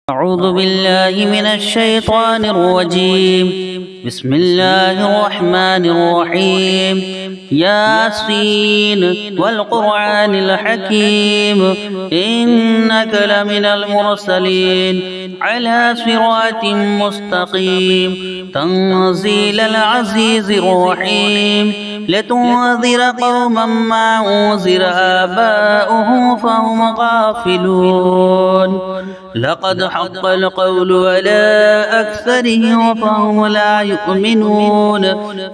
أعوذ بالله من الشيطان الرجيم. بسم الله الرحمن الرحيم. ياسين والقرآن الحكيم إنك لمن المرسلين على صراط مستقيم تنزيل العزيز الرحيم لتنذر قوما ما أنذر آباؤهم فهم غافلون. لقد حق القول على أكثرهم فهم لا يؤمنون.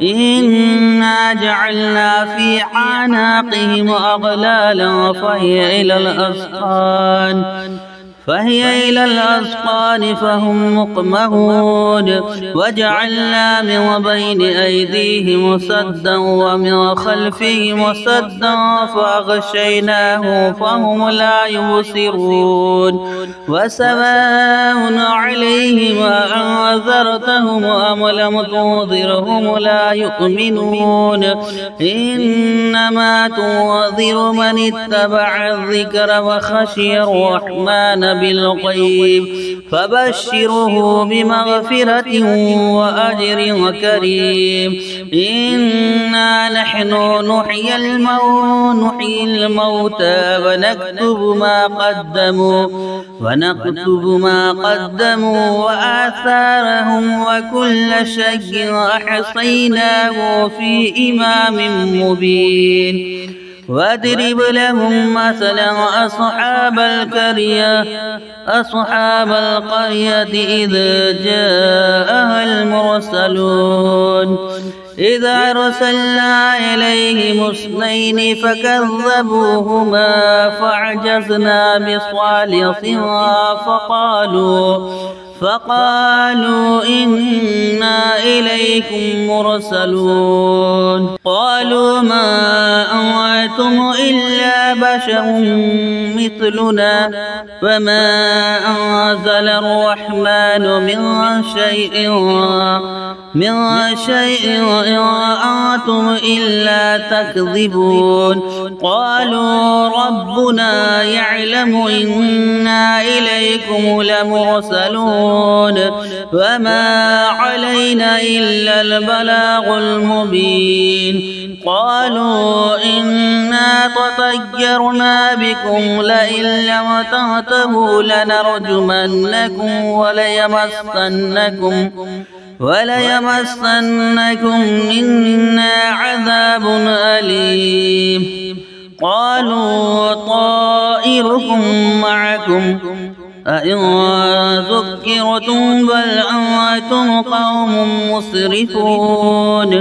إنا جعلنا في أعناقهم أغلالا فهي إلى الأذقان فهم مقمحون. وجعلنا من بين أيديهم سدا ومن خلفهم سدا فأغشيناهم فهم لا يبصرون. وسواء عليهم أنذرتهم أم لم تنذرهم لا يؤمنون. إنما تنذر من اتبع الذكر وخشي الرحمن بالغيب فبشره بمغفرة وأجر كريم. إنا نحن نحيي الموتى ونكتب ما قدموا وآثارهم وكل شيء أحصيناه في إمام مبين. واضرب لهم مثلا أصحاب القرية إذ جاءها المرسلون إذ أرسلنا إليهم اثنين فكذبوهما فعجزنا بصالحها فقالوا إنا إليكم مرسلون. قالوا ما أنتم إلا بشر مثلنا وما أنزل الرحمن من شيء أنتم إلا تكذبون. قالوا ربنا يعلم إنا إليكم لمرسلون وما علينا إلا البلاغ المبين. قالوا إنا تطيرنا بكم لئن لم تنتهوا لنرجمنكم وليمسنكم منا عذاب أليم. قالوا طائركم معكم أئن ذكرتم بل أنتم قوم مسرفون.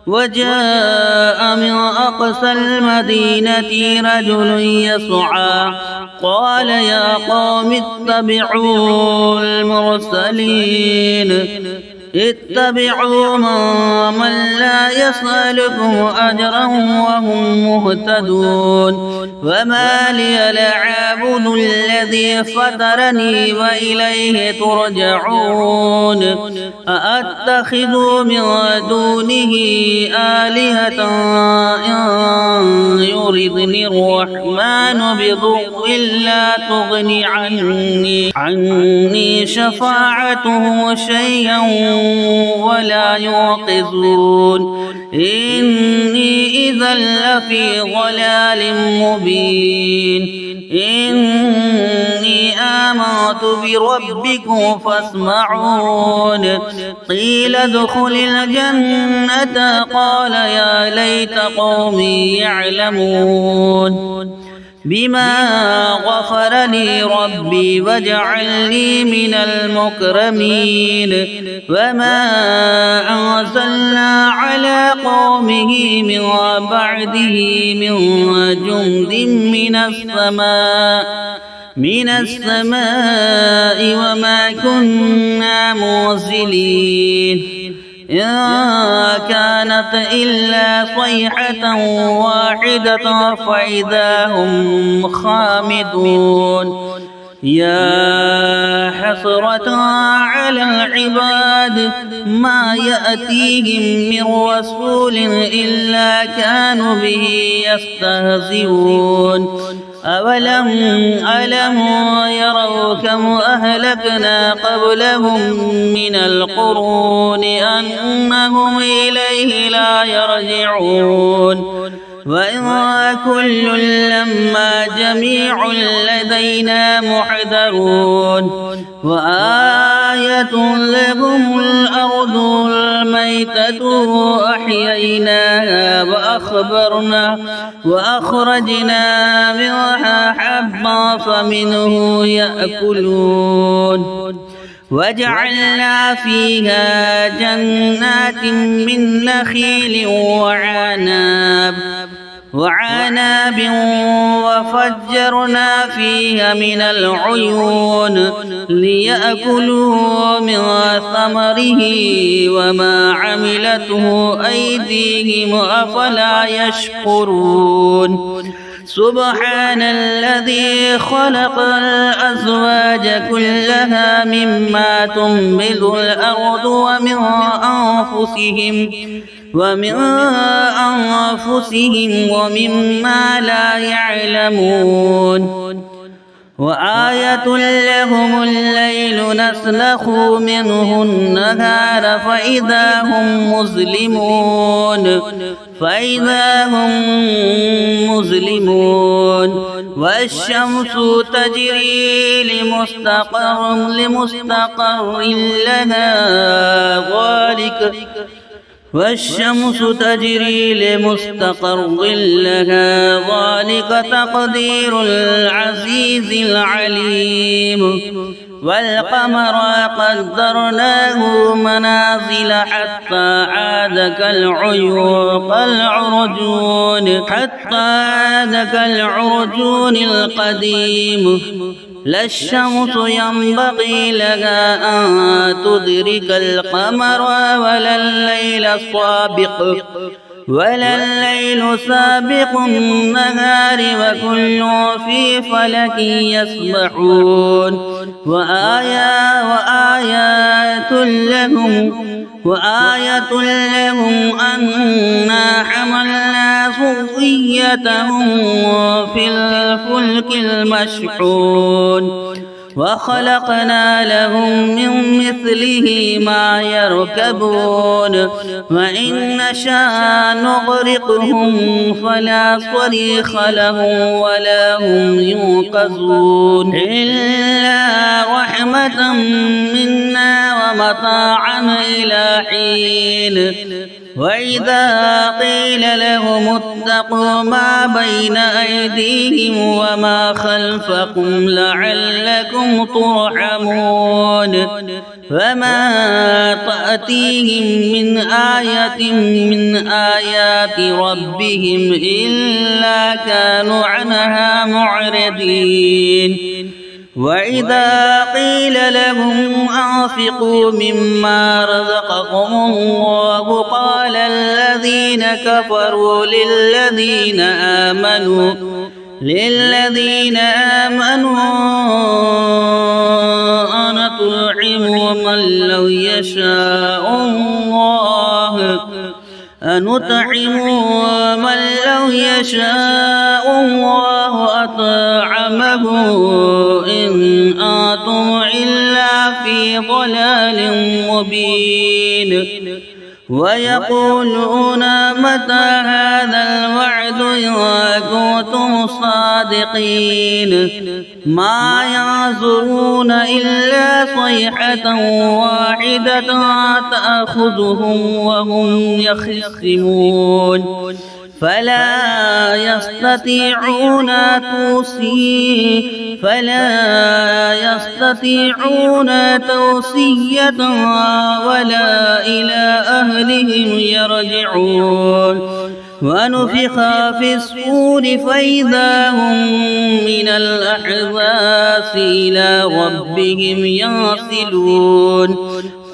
وجاء من أقصى المدينة رجل يسعى قال يا قوم اتبعوا المرسلين اتبعوا من لا يسألكم أجرا وهم مهتدون. وما لي لا أعبد الذي فطرني وإليه ترجعون. أأتخذ من دونه آلهة إن يردني الرحمن بضر لا تغني عني شفاعتهم شيئا ولا يوقظون. إني إذا لفي ضلال مبين. إني آمنت بربكم فاسمعون. قيل ادخل الجنة قال يا ليت قومي يعلمون بما غفر لي ربي وجعلني من المكرمين. وما أنزلنا على قومه من بعده من جند من السماء وما كنا منزلين. إن كانت إلا صيحة واحدة فإذا هم خامدون. يا حسرة على العباد ما يأتيهم من رسول إلا كانوا به يستهزئون. أولم يروا كم أهلكنا قبلهم من القرون أنهم إليه لا يرجعون وإن كل لما جميع لدينا محضرون وآية لهم الأرض الميتة أحييناها وأخرجنا منها حبا فمنه يأكلون وجعلنا فيها جنات من نخيل وعناب وفجرنا فيها من العيون ليأكلوا من ثمره وما عملته أيديهم أفلا يشكرون سبحان الذي خلق الأزواج كلها مما تنبت الأرض ومن أنفسهم ومما لا يعلمون وآية لهم الليل نسلخ منه النهار فإذا هم مظلمون والشمس تجري لمستقر لها ذلك تقدير العزيز العليم والقمر قدرناه منازل حتى عاد كالعرجون القديم لا الشمس ينبغي لها أن تدرك القمر ولا الليل سابق النهار وكل في فلك يسبحون وآية لهم أنا حملنا ذريتهم في الفلك المشحون وخلقنا لهم من مثله ما يركبون وإن نشاء نغرقهم فلا صريخ لهم ولا هم ينقذون إلا رحمة منا ومتاعا إلى حين وإذا قيل لهم اتقوا ما بين أيديهم وما خلفكم لعلكم ترحمون فما تأتيهم من آية من آيات ربهم إلا كانوا عنها معرضين وإذا قيل لهم أنفقوا مما رزقكم الله قال الذين كفروا للذين آمنوا أنطعم من لو يشاء الله أطعمه إن أنتم إلا في ضلال مبين ويقولون متى هذا الوعد إن كنتم صادقين ما ينظرون إلا صيحة واحدة تأخذهم وهم يخصمون فلا يستطيعون توصية ولا إلى أهلهم يرجعون ونفخ في الصور فإذا هم من الأحزاب إلى ربهم ينسلون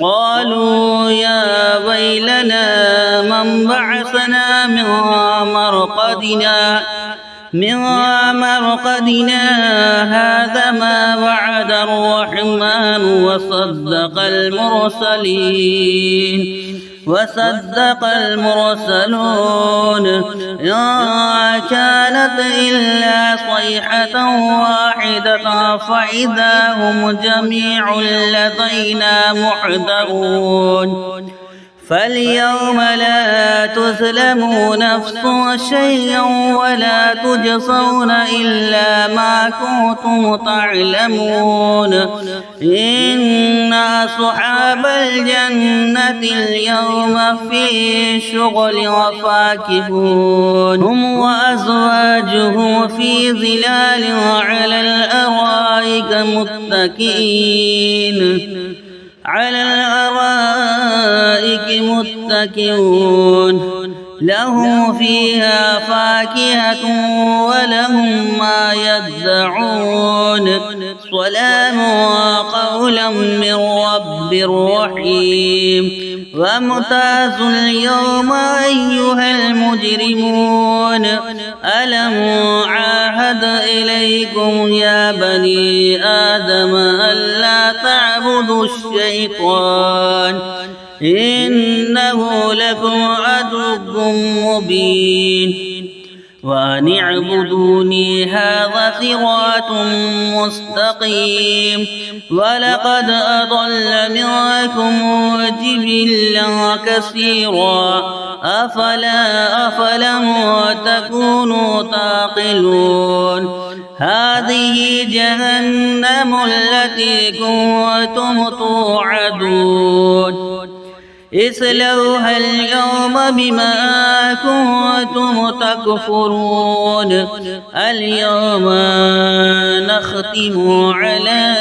قالوا يا ويلنا من بعثنا من مرقدنا هذا ما وعد الرحمن وصدق المرسلين وصدق المرسلون إن كانت إلا صيحة واحدة فإذا هم جميع لدينا محضرون فاليوم لا تظلموا نفس شيئا ولا تجزون إلا ما كنتم تعلمون إن أصحاب الجنة اليوم في شغل وفاكهون هم وأزواجهم في ظلال على الأرائك متكئون لهم فيها فاكهة ولهم ما يدعون سلام قولا من رب رحيم وامتازوا اليوم أيها المجرمون ألم عاهد إليكم يا بني آدم ألا تعبدوا الشيطان إنه لكم عدو مبين وأن اعبدوني هذا صراط مستقيم ولقد أضل منكم جبلا كثيرا أفلم تكونوا تعقلون هذه جهنم التي كنتم توعدون اصلوها اليوم بما كنتم تكفرون اليوم نختم على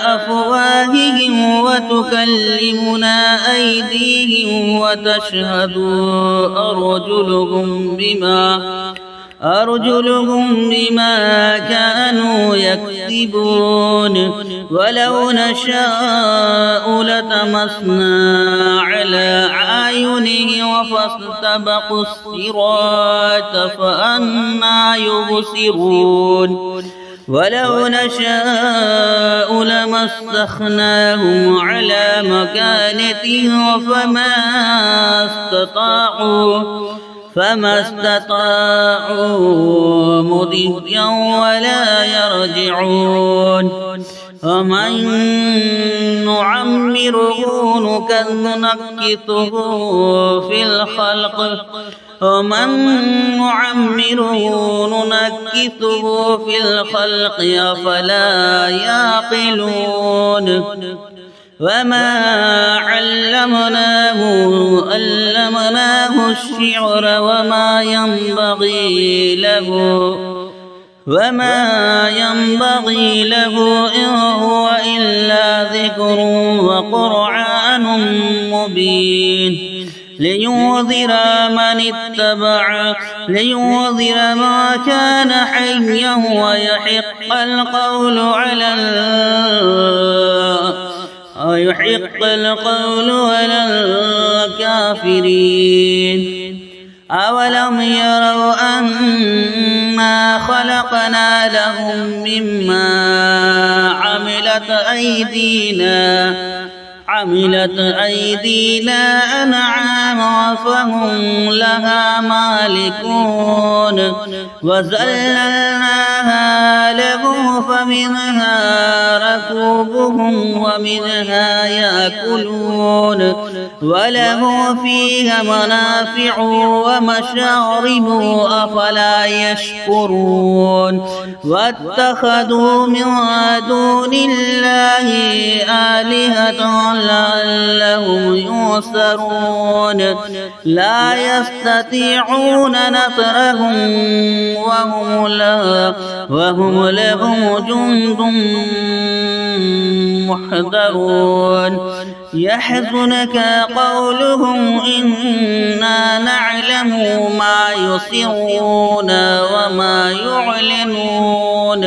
أفواههم وتكلمنا أيديهم وتشهد أرجلهم بما كانوا يكسبون ولو نشاء لطمسنا على أعينهم فاستبقوا الصراط فأنى يبصرون ولو نشاء لمسخناهم على مكانتهم فما استطاعوا مضيا ولا يرجعون ومن نعمره نكته في الخلق أفلا يعقلون وما علمناه الشعر وما ينبغي له إن هو إلا ذكر وقرآن مبين لينذر ما كان حيا ويحق القول على الكافرين أولم يروا أنا خلقنا لهم مما عملت أيدينا أنعاما فهم لها مالكون وذللناها لهم فمنها ركوبهم ومنها يأكلون وله فيها منافع ومشارب أفلا يشكرون واتخذوا من دون الله آلهة لعلهم ينصرون لا يستطيعون نصرهم وهم لهم جند محضرون يحزنك قولهم إنا نعلم ما يسرون وما يعلنون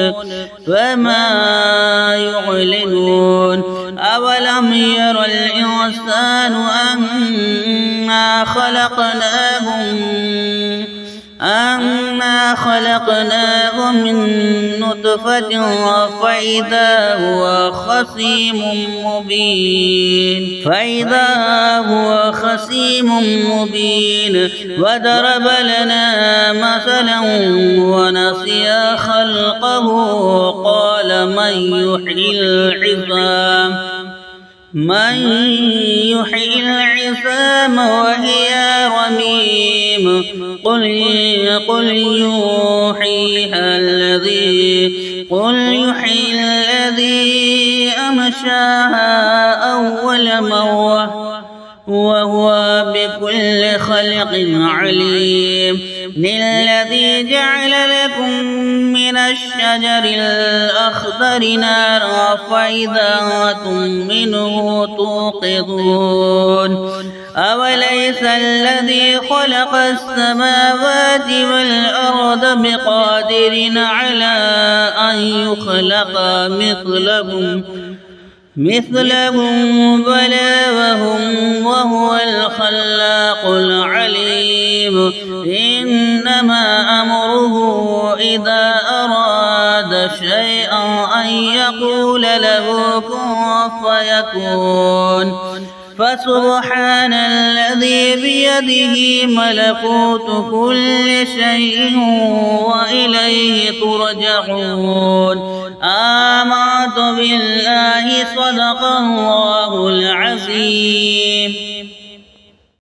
أولم ير أنا خلقناه من نطفة فإذا هو خصيم مبين وضرب لنا مثلا ونسي خلقه قال من يحيي العظام وهي رميم قل يحييها الذي أمشاها أول مرة وهو بكل خلق عليم للذي جعل لكم من الشجر الأخضر نارا فإذا أنتم منه توقدون أوليس الذي خلق السماوات والأرض بقادر على أن يخلق مثلهم بلى وهو الخلاق العليم إنما أمره إذا أراد شيئا أن يقول له كن فيكون فسبحان الذي بيده ملكوت كل شيء وإليه ترجعون آمنت بالله صدق الله العظيم.